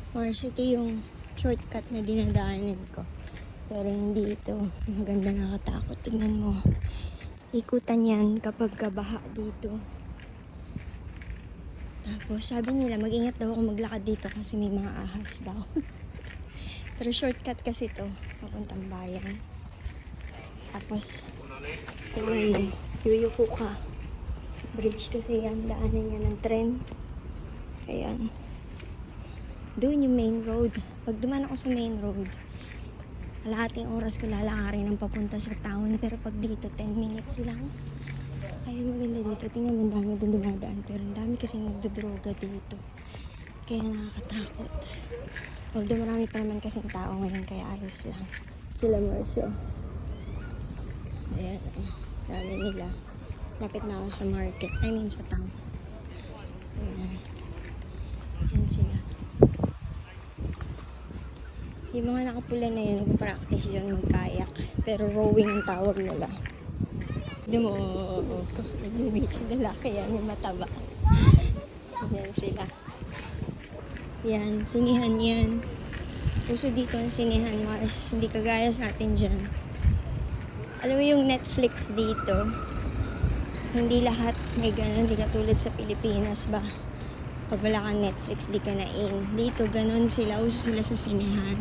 Mars, ito yung shortcut na dinadaanan ko. Pero hindi ito. Maganda, nakatakot. Tingnan mo. Ikutan yan kapag kabaha dito. Tapos sabi nila mag-ingat daw ako maglakad dito kasi may mga ahas daw. Pero shortcut kasi to papuntang bayan. Tapos tingnan mo, yuyuko ka. Bridge kasi yan, daanan yan ng tren. Ayan. Doon yung main road. Pag dumaan ako sa main road, kalahating oras ko lalakarin ang papunta sa town. Pero pag dito, 10 minutes lang. Kaya maganda dito. Tingnan mo, ang dami doon dumadaan. Pero ang dami kasi nagdodroga dito. Kaya nakakatakot. Although marami pa naman kasing tao ngayon, kaya ayos lang. Sila Marso. Ayan, dami nila. Lapit na ako sa market. I mean sa town. Ayan. Ayan sila. Yung mga nakapula na yun, nag-practice yun mag-kayak. Pero rowing ang tawag nila. Hindi mo, nag-beach yung lalaki yan, yung mataba. Yan sila. Yan, sinihan yan. Uso dito ang sinihan, Mars. Hindi kagaya sa atin dyan. Alam mo yung Netflix dito, hindi lahat may ganun, hindi katulad sa Pilipinas ba? Pag wala kang Netflix, di ka na in. Dito, ganun sila. Uso sila sa sinehan.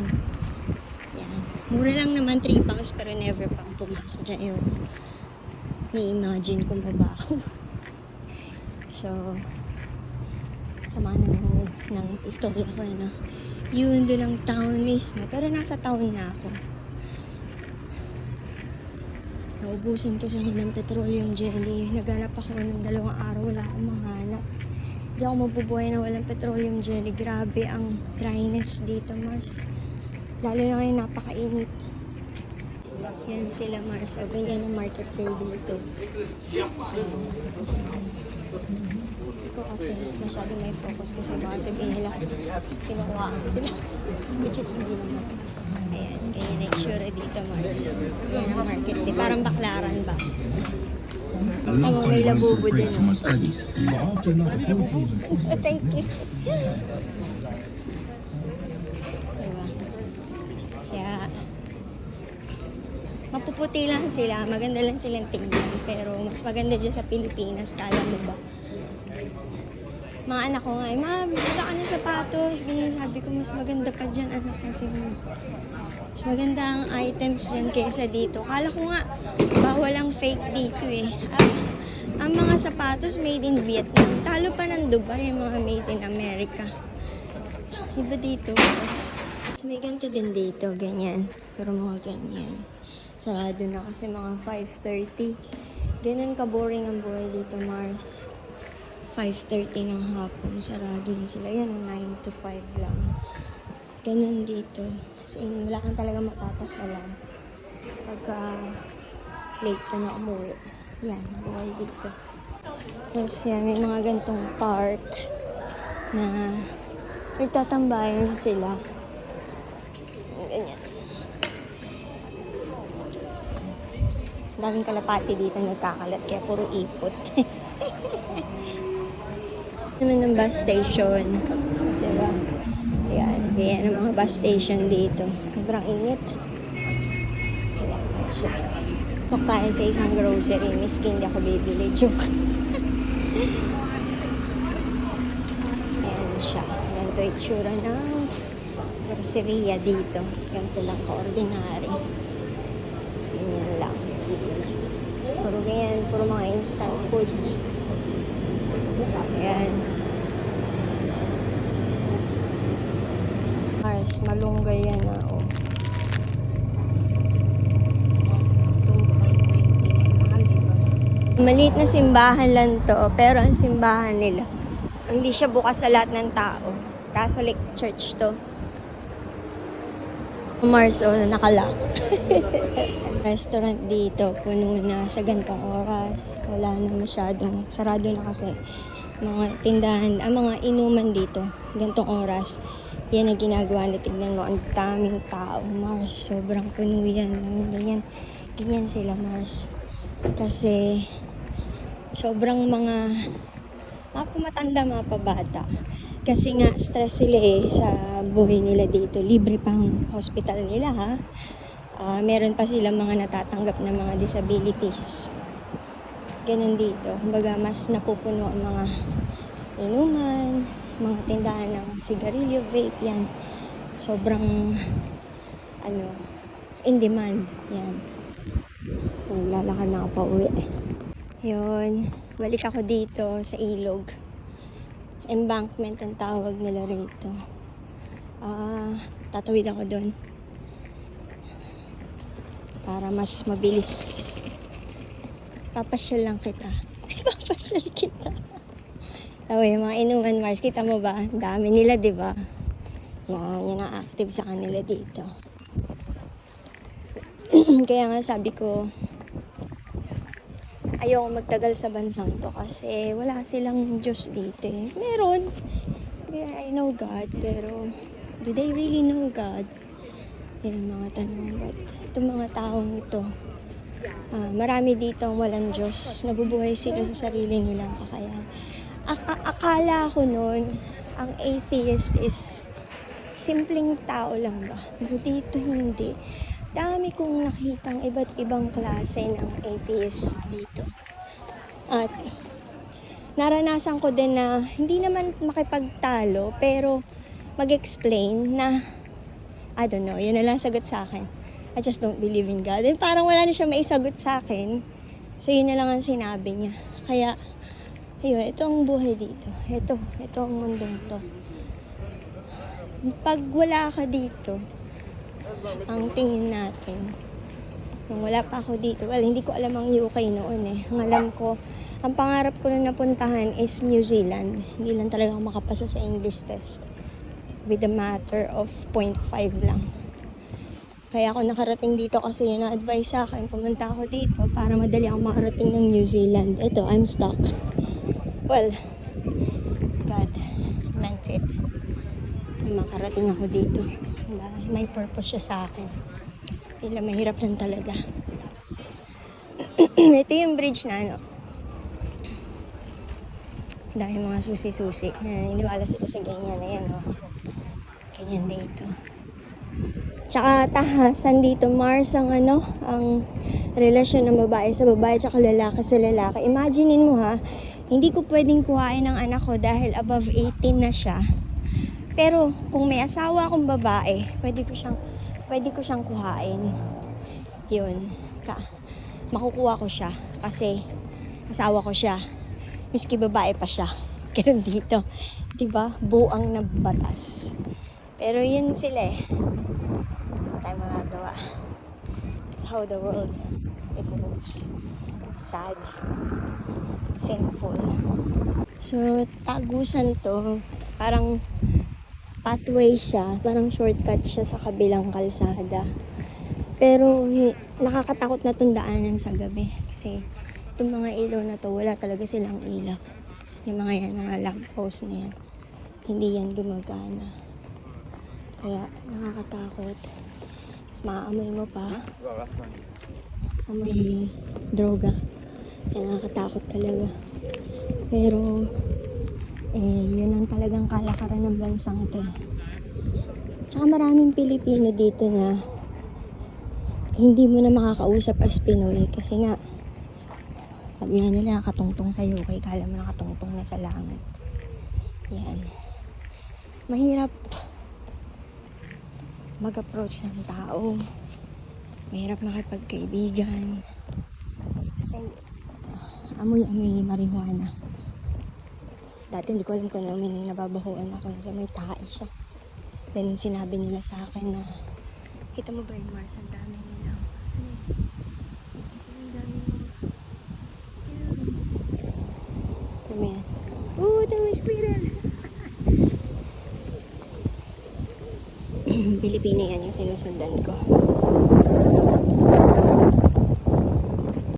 Yan. Mura lang naman, 3 pounds, pero never pang pumasok dyan yun. Ni-imagine kung mabaho. So, sama ng istorya ko, no? Yun, doon ang town mismo. Pero nasa town na ako. Naubusan kasi ako ng petroleum jelly. Naghanap ako ng 2 araw, wala akong mahanap. Hindi ako mabubuhay na walang petroleum jelly. Grabe ang dryness dito, Mars. Lalo na ngayon napakainit. Yan sila, Mars. O, ganyan ang market day dito. Ito kasi masyado may focus kasi baka sabihin nila kinukuhaan sila. Which is hindi naman. Ayan, ganyan na itsura dito, Mars. Yan ang market day. Parang baklaran ba? Ako, may labubo din. Thank you. Diba? Kaya, mapuputi lang sila. Maganda lang silang tingnan. Pero mas maganda dyan sa Pilipinas. Kala mo ba? Mga anak ko nga, ma, bibila ka ng sapatos. Ganyan, sabi ko, mas maganda pa dyan, anak natin. Mas maganda ang items dyan kaysa dito. Kala ko nga, bawal ang fake dito eh. Ang mga sapatos made in Vietnam. Talo pa ng Dubai, yung mga made in America. Iba dito. Mas may ganito din dito, ganyan. Pero mga ganyan. Sarado na kasi mga 5:30. Ganun ka-boring ang buhay dito, Mars. 5:30 ng hapon, sarado na sila. Yan, 9 to 5 lang. Ganun dito. As in, wala kang talaga matatasalan. Pagka late ka na umuwi. Yan, buhay dito. Tapos yan, may mga gantong park na nagtatambayan sila. Ganyan. Daming kalapati dito nagkakalat, kaya puro ipot. Naman ng bus station. Diba? Ayan, ayan ang mga bus station dito. Sobrang init. Ayan, so, tok tayo sa isang grocery. Miski hindi ako bibili. Joke. Ayan siya. Ganito itsura ng groceria dito. Ganito lang ka-ordinary. Ganyan lang. Puro ganyan. Puro mga instant foods. Ayan. Mars, malunggay yan na, oh. Maliit na simbahan lang to, pero ang simbahan nila, hindi siya bukas sa lahat ng tao. Catholic church to. Mars, oh, nakalock. Restaurant dito, puno na sa gantong oras. Wala na masyadong, sarado na kasi. Mga tindahan, mga inuman dito, gantong oras. Yan ang ginagawa na, tignan mo, ang daming tao, Mars. Sobrang puno yan. Ganyan, ganyan sila, Mars. Kasi, sobrang mga pumatanda, mga pabata. Kasi nga, stress sila sa buhay nila dito. Libre pang hospital nila ha. Meron pa silang mga natatanggap na mga disabilities. Ganun dito. Kumbaga, mas napupuno ang mga inuman, mga tindahan ng sigarilyo, vape, yan. Sobrang, in demand. Yan. Naglalakad na ako pa uwi. Yun. Balik ako dito sa ilog. Embankment ang tawag nila rito. Tatawid ako doon. Para mas mabilis. Papasyal lang kita. Papasyal kita. Tawa yung mga inuman, Mars. Kita mo ba? Ang dami nila, di ba? Yan ang active sa kanila dito. Kaya nga sabi ko, ayoko magtagal sa bansang to kasi wala silang Diyos dito eh. Meron. I know God, pero do they really know God? Yan ang mga tanong. But itong mga taong ito, marami dito ang walang Diyos. Nabubuhay sila sa sarili nilang kakayahan. Akala ko noon, ang atheist is simpleng tao lang ba? Pero dito hindi. Dami kong nakitang iba't ibang klase ng atheist dito. At naranasan ko din na hindi naman makipagtalo, pero mag-explain na, I don't know, yun na lang sagot sa akin. I just don't believe in God. And parang wala na siya maisagot sa akin. So yun na lang ang sinabi niya. Kaya, ayun, ito ang buhay dito. Ito ang mundong to. Pag wala ka dito, ang tingin natin, nung wala pa ako dito, well, hindi ko alam ang UK noon eh. Ang alam ko, ang pangarap ko na napuntahan is New Zealand. Hindi lang talaga ako makapasa sa English test. With a matter of 0.5 lang. Kaya ako nakarating dito kasi yun ang advice sa akin. Pumunta ako dito para madali ako makarating ng New Zealand. Ito, I'm stuck. Well, God meant it. Makarating ako dito. May purpose siya sa akin. Kaya mahirap lang talaga. Ito yung bridge na dahil mga susi-susi. Iniwala sila sa ganyan. Ayan ganyan dito. Tsaka tahasan dito, Mars, ang relasyon ng babae sa babae tsaka lalaki sa lalaki. Imaginein mo ha, hindi ko pwedeng kuhain ng anak ko dahil above 18 na siya. Pero kung may asawa akong babae, pwede ko siyang kuhain. Yun. Makukuha ko siya kasi asawa ko siya. Miski babae pa siya. Ganun dito. 'Di ba? Buang na batas. Pero yun sila eh. Wala tayong magagawa. That's how the world evolves. Sad. Sinful. So, tagusan to. Parang pathway siya, parang shortcut siya sa kabilang kalsada. Pero nakakatakot na itong daanan sa gabi kasi itong mga ilaw na to, wala talaga silang ilaw. Yung mga lamppost na yan, hindi yan gumagana. Kaya nakakatakot. Mas maaamoy mo pa. Amoy droga. Kaya nakakatakot talaga. Pero yun ang talagang kalakaran ng bansang ito. Tsaka maraming Pilipino dito na hindi mo na makakausap as Pinoy kasi nga sabi nga nila nakatungtong sa UK, kala mo nakatungtong na sa langit. Yan. Mahirap mag-approach ng tao. Mahirap makipagkaibigan. Kasi amoy-amoy marijuana. Dati hindi ko alam kung ano yung nababahuan ako sa may tae siya. Then sinabi nila sa akin na kita mo ba yung Mars, ang dami nila. Ang dami nila. Ano yan? Oo, ito may squirrel. Pilipino yan yung sinusundan ko.